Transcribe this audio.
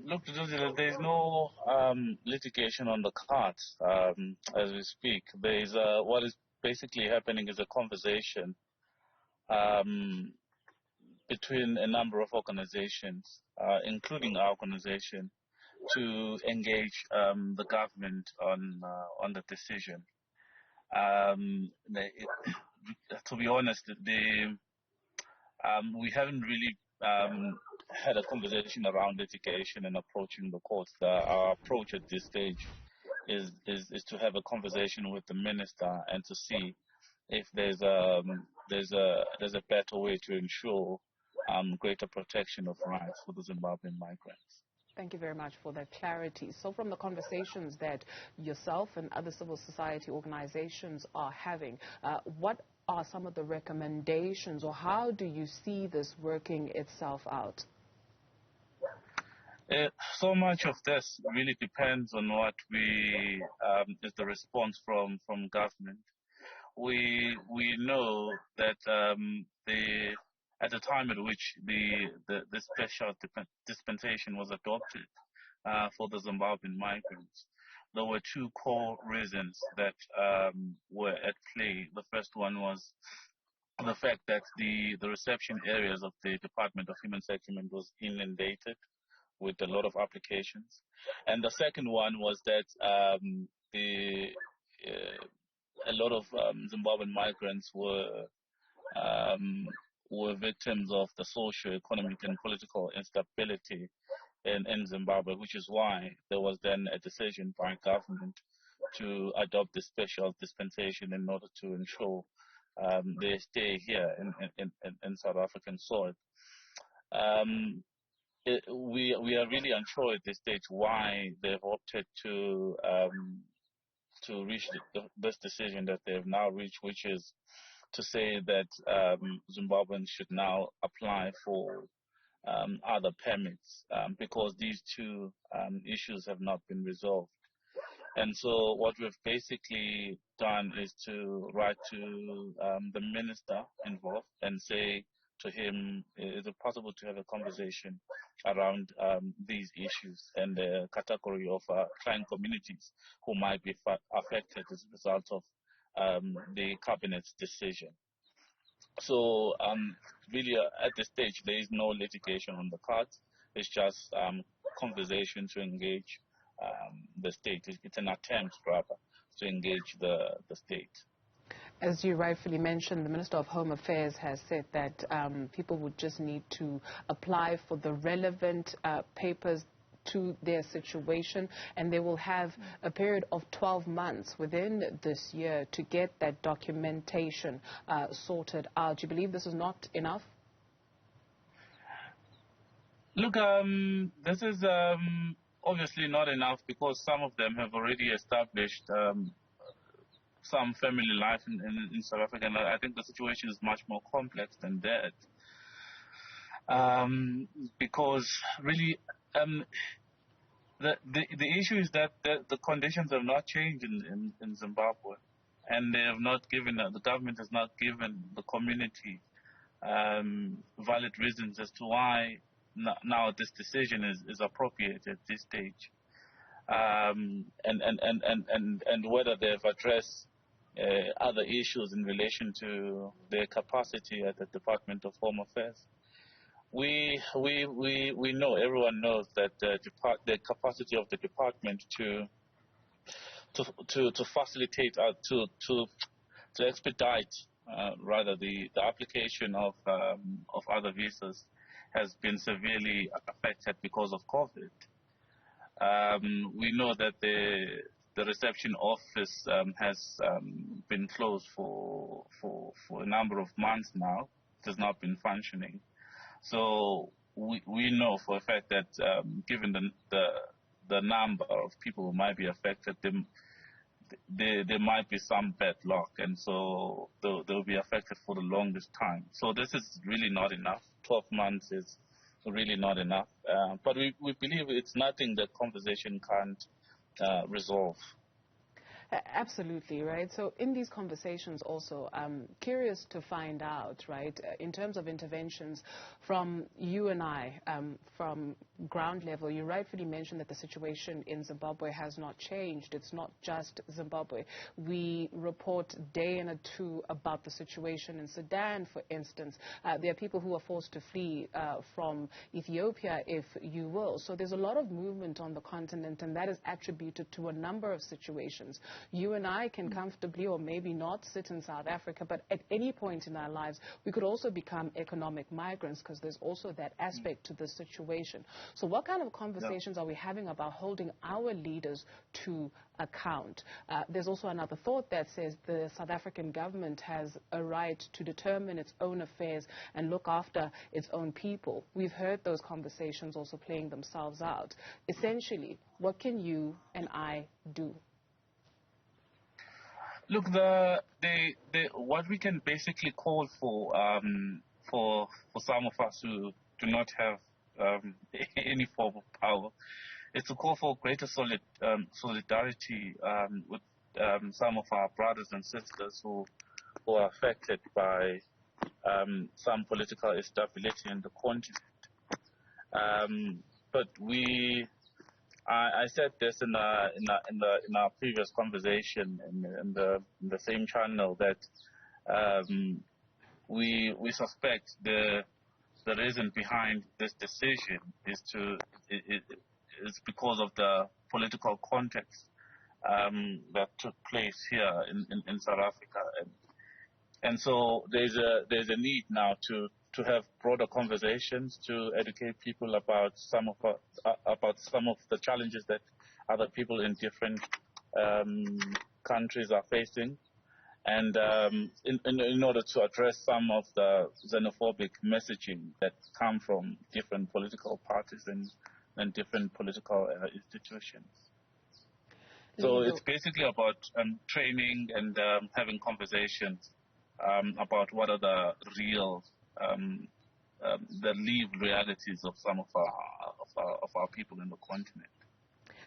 Look, there's no litigation on the cards as we speak. There's what is basically happening is a conversation um, between a number of organizations, including our organization, to engage the government on the decision. To be honest, we haven't really had a conversation around litigation and approaching the courts. Our approach at this stage is to have a conversation with the minister and to see if there's a better way to ensure greater protection of rights for the Zimbabwean migrants. Thank you very much for that clarity. So from the conversations that yourself and other civil society organizations are having, what are some of the recommendations, or how do you see this working itself out? So much of this really depends on what is the response from government. We know that at the time at which the special dispensation was adopted for the Zimbabwean migrants, there were two core reasons that were at play. The first one was the fact that the reception areas of the Department of Human Settlement was inundated with a lot of applications, and the second one was that a lot of Zimbabwean migrants were victims of the socio-economic and political instability in Zimbabwe, which is why there was then a decision by government to adopt the special dispensation in order to ensure they stay here in South African soil. We are really unsure at this stage why they've opted to reach this decision that they've now reached, which is to say that Zimbabweans should now apply for other permits because these two issues have not been resolved. And so what we've basically done is to write to the minister involved and say to him, is it possible to have a conversation around these issues and the category of client communities who might be affected as a result of the cabinet's decision. So really at this stage there is no litigation on the cards. It's just conversation to engage the state. It's an attempt rather to engage the state. As you rightfully mentioned, the Minister of Home Affairs has said that people would just need to apply for the relevant papers to their situation, and they will have a period of 12 months within this year to get that documentation sorted out. Do you believe this is not enough? Look, this is obviously not enough because some of them have already established some family life in South Africa. And I think the situation is much more complex than that. Because really, the issue is that the conditions have not changed in Zimbabwe, and they have not given the government has not given the community valid reasons as to why now this decision is appropriate at this stage, and whether they've addressed other issues in relation to their capacity at the Department of Home Affairs. We know, everyone knows that the capacity of the department to facilitate to expedite rather the application of other visas has been severely affected because of COVID. We know that the reception office has been closed for a number of months now. It has not been functioning. So we know for a fact that given the number of people who might be affected, there might be some bad luck, and so they'll be affected for the longest time. So this is really not enough. 12 months is really not enough. But we believe it's nothing that conversation can't resolve. Absolutely, right? So in these conversations also, I'm curious to find out, right, in terms of interventions from you and I, from ground level, you rightfully mentioned that the situation in Zimbabwe has not changed. It's not just Zimbabwe. We report day in and two about the situation in Sudan, for instance. There are people who are forced to flee from Ethiopia, if you will. So there's a lot of movement on the continent, and that is attributed to a number of situations. You and I can comfortably or maybe not sit in South Africa, but at any point in our lives, we could also become economic migrants because there's also that aspect to the situation. So what kind of conversations are we having about holding our leaders to account? There's also another thought that says the South African government has a right to determine its own affairs and look after its own people. We've heard those conversations also playing themselves out. Essentially, what can you and I do? Look, what we can basically call for some of us who do not have any form of power is to call for greater solidarity with some of our brothers and sisters who are affected by some political instability in the continent. But I said this in our previous conversation in the same channel that we suspect the reason behind this decision is because of the political context that took place here in South Africa, and so there's a need now to have broader conversations to educate people about some of the challenges that other people in different countries are facing, and in order to address some of the xenophobic messaging that come from different political parties and different political institutions. So it's basically about training and having conversations about what are the real the lived realities of some of our people in the continent.